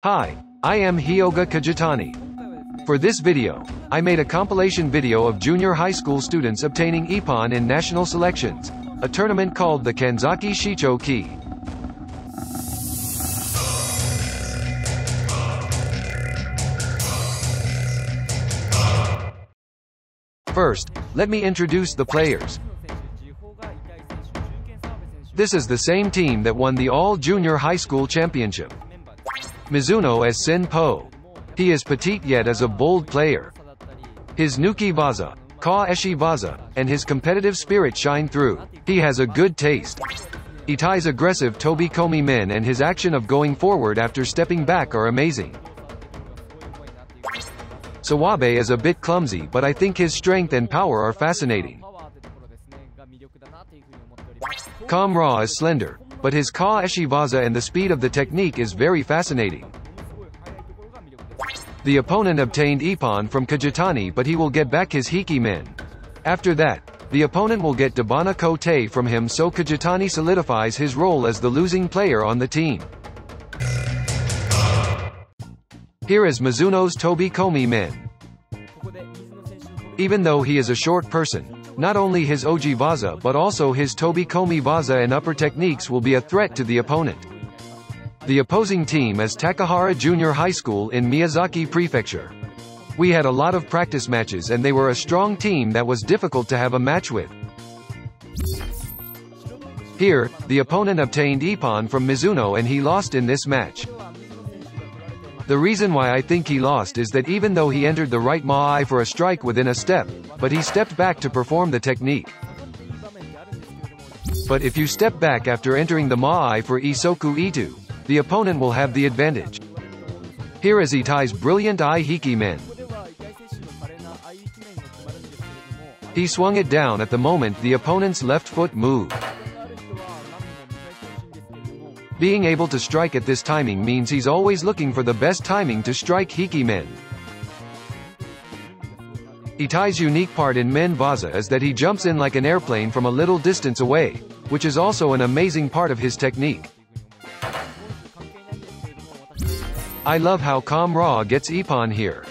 Hi, I am Hyoga Kajitani. For this video, I made a compilation video of junior high school students obtaining Ippon in national selections, a tournament called the Kanzaki-Shicho-ki. First, let me introduce the players. This is the same team that won the all-junior high school championship. Mizuno as Sen-po. He is petite yet is a bold player. His Nuki Baza, Ka Eshi Baza, and his competitive spirit shine through. He has a good taste. Itai's aggressive Tobikomi men and his action of going forward after stepping back are amazing. Sawabe is a bit clumsy, but I think his strength and power are fascinating. Kamra is slender, but his Ka Eshi Baza and the speed of the technique is very fascinating. The opponent obtained Ippon from Kajitani, but he will get back his Hiki men. After that, the opponent will get Dabana Kote from him, so Kajitani solidifies his role as the losing player on the team. Here is Mizuno's Tobikomi men. Even though he is a short person, not only his Oji Baza but also his Tobikomi Baza and upper techniques will be a threat to the opponent. The opposing team is Takahara Junior High School in Miyazaki Prefecture. We had a lot of practice matches and they were a strong team that was difficult to have a match with. Here, the opponent obtained Ippon from Mizuno and he lost in this match. The reason why I think he lost is that even though he entered the right Ma'ai for a strike within a step, but he stepped back to perform the technique. But if you step back after entering the Ma'ai for Isoku Itu, the opponent will have the advantage. Here is Itai's brilliant Ai Hiki men. He swung it down at the moment the opponent's left foot moved. Being able to strike at this timing means he's always looking for the best timing to strike Hiki men. Itai's unique part in men Baza is that he jumps in like an airplane from a little distance away, which is also an amazing part of his technique. I love how Kamra gets Ippon here.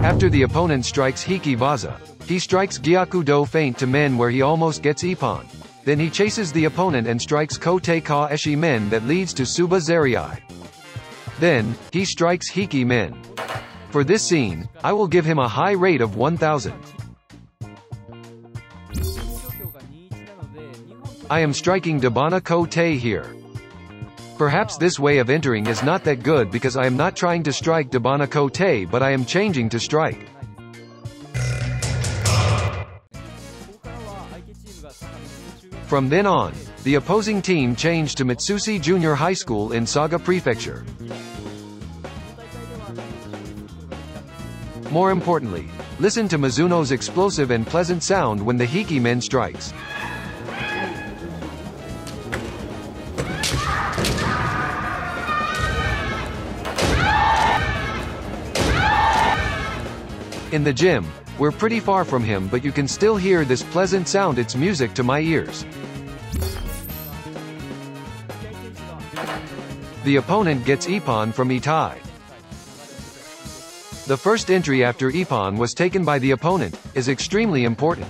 After the opponent strikes Hiki Baza, he strikes Gyakudo feint to men where he almost gets Ippon. Then he chases the opponent and strikes Kote Ka Eshi men that leads to Suba Zerii. Then, he strikes Hiki men. For this scene, I will give him a high rate of 1000. I am striking Dabana Kote here. Perhaps this way of entering is not that good because I am not trying to strike Dabana Kote but I am changing to strike. From then on, the opposing team changed to Mitsushi Junior High School in Saga Prefecture. More importantly, listen to Mizuno's explosive and pleasant sound when the Hiki men strikes. In the gym, we're pretty far from him but you can still hear this pleasant sound, it's music to my ears. The opponent gets Ippon from Itai. The first entry after Ippon was taken by the opponent, is extremely important.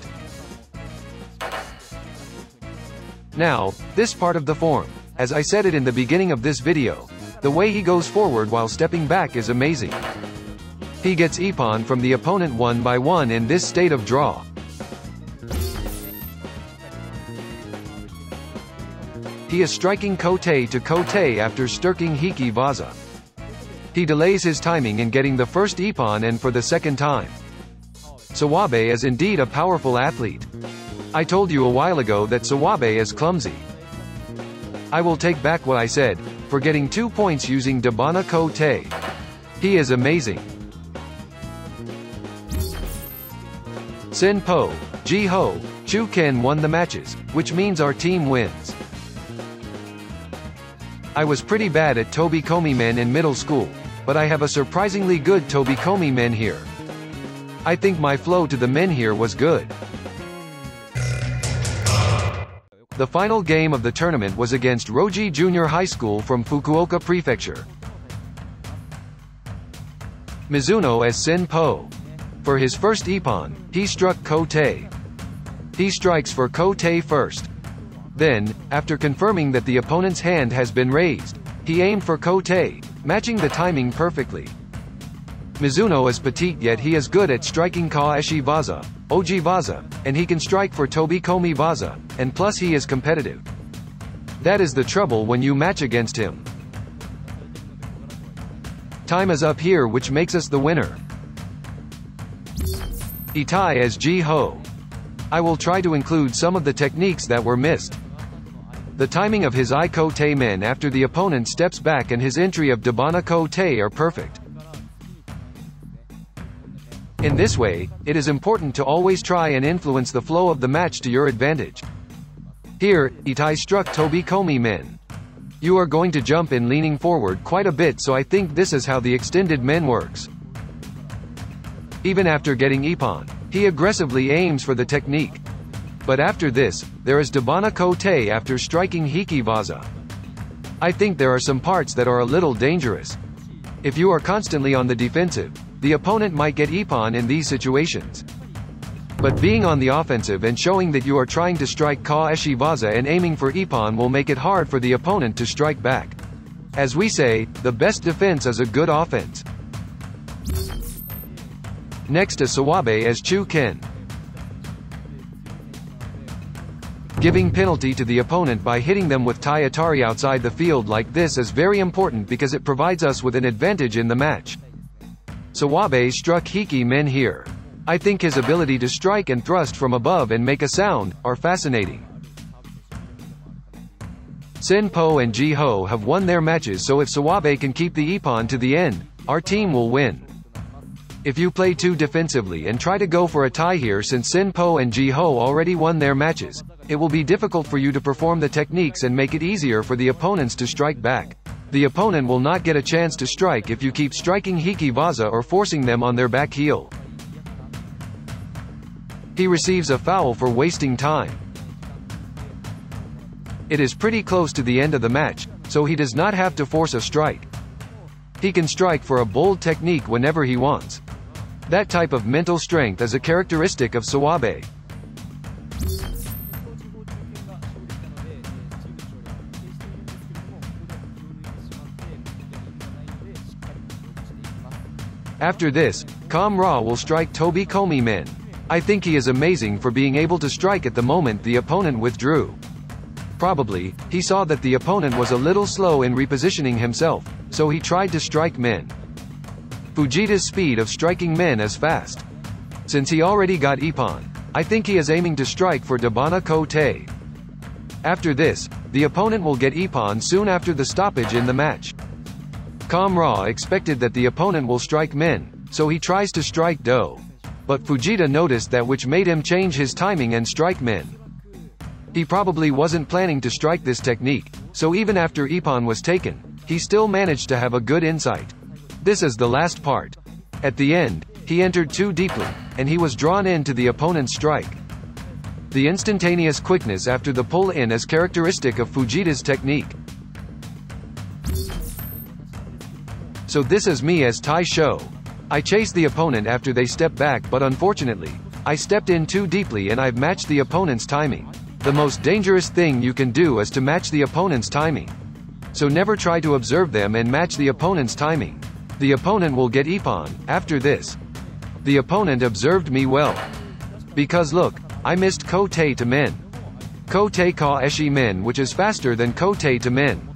Now, this part of the form, as I said it in the beginning of this video, the way he goes forward while stepping back is amazing. He gets Ippon from the opponent 1 by 1 in this state of draw. He is striking Kote to Kote after stirking Hiki Baza. He delays his timing in getting the first Ippon and for the second time. Sawabe is indeed a powerful athlete. I told you a while ago that Sawabe is clumsy. I will take back what I said, for getting 2 points using Dabana Kote. He is amazing. Sen-po, Ji-ho, Chu-ken won the matches, which means our team wins. I was pretty bad at Tobikomi men in middle school, but I have a surprisingly good Tobikomi men here. I think my flow to the men here was good. The final game of the tournament was against Roji Junior High School from Fukuoka Prefecture. Mizuno as Sin-po. For his first Ippon, he struck Kote. He strikes for Kote first. Then, after confirming that the opponent's hand has been raised, he aimed for Kote, matching the timing perfectly. Mizuno is petite yet he is good at striking Ka-eshi Vaza, Oji Vaza, and he can strike for Tobikomi Vaza, and plus he is competitive. That is the trouble when you match against him. Time is up here which makes us the winner. Itai as Ji-ho. I will try to include some of the techniques that were missed. The timing of his I-kote men after the opponent steps back and his entry of Dabana kote are perfect. In this way, it is important to always try and influence the flow of the match to your advantage. Here, Itai struck Tobikomi men. You are going to jump in leaning forward quite a bit, so I think this is how the extended men works. Even after getting Ippon, he aggressively aims for the technique. But after this, there is Dabana kote after striking Hiki Vaza. I think there are some parts that are a little dangerous. If you are constantly on the defensive, the opponent might get Ippon in these situations. But being on the offensive and showing that you are trying to strike Ka-eshi Vaza and aiming for Ippon will make it hard for the opponent to strike back. As we say, the best defense is a good offense. Next is Sawabe as Chu-ken. Giving penalty to the opponent by hitting them with Tai Atari outside the field like this is very important because it provides us with an advantage in the match. Sawabe struck Hiki men here. I think his ability to strike and thrust from above and make a sound are fascinating. Sin-po and Ji-ho have won their matches, so if Sawabe can keep the Ippon to the end, our team will win. If you play too defensively and try to go for a tie here, since Sin-po and Ji-ho already won their matches, it will be difficult for you to perform the techniques and make it easier for the opponents to strike back. The opponent will not get a chance to strike if you keep striking Hiki Vaza or forcing them on their back heel. He receives a foul for wasting time. It is pretty close to the end of the match, so he does not have to force a strike. He can strike for a bold technique whenever he wants. That type of mental strength is a characteristic of Sawabe. After this, Kam-ra will strike Tobikomi men. I think he is amazing for being able to strike at the moment the opponent withdrew. Probably, he saw that the opponent was a little slow in repositioning himself, so he tried to strike men. Fujita's speed of striking men is fast. Since he already got Ippon, I think he is aiming to strike for Dabana kote. After this, the opponent will get Ippon soon after the stoppage in the match. Kam-ra expected that the opponent will strike men, so he tries to strike Do. But Fujita noticed that, which made him change his timing and strike men. He probably wasn't planning to strike this technique, so even after Ippon was taken, he still managed to have a good insight. This is the last part. At the end, he entered too deeply, and he was drawn into the opponent's strike. The instantaneous quickness after the pull-in is characteristic of Fujita's technique. So this is me as Tai-sho. I chased the opponent after they stepped back, but unfortunately, I stepped in too deeply and I've matched the opponent's timing. The most dangerous thing you can do is to match the opponent's timing. So never try to observe them and match the opponent's timing. The opponent will get Ippon. After this, the opponent observed me well. Because look, I missed kote to men. Kote ka-eshi men, which is faster than kote to men.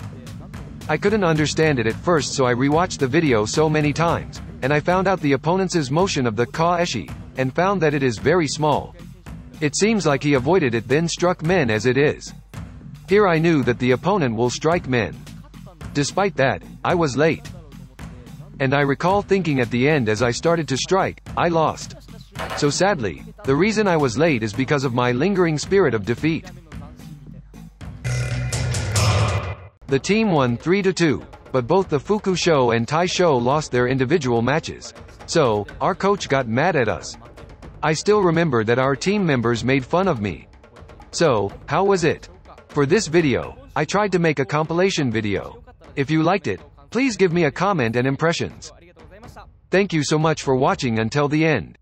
I couldn't understand it at first, so I rewatched the video so many times, and I found out the opponent's motion of the ka-eshi, and found that it is very small. It seems like he avoided it, then struck men as it is. Here I knew that the opponent will strike men. Despite that, I was late. And I recall thinking at the end as I started to strike, I lost. So sadly, the reason I was late is because of my lingering spirit of defeat. The team won 3-2, but both the Fukusho and Tai-sho lost their individual matches. So, our coach got mad at us. I still remember that our team members made fun of me. So, how was it? For this video, I tried to make a compilation video. If you liked it, please give me a comment and impressions. Thank you so much for watching until the end.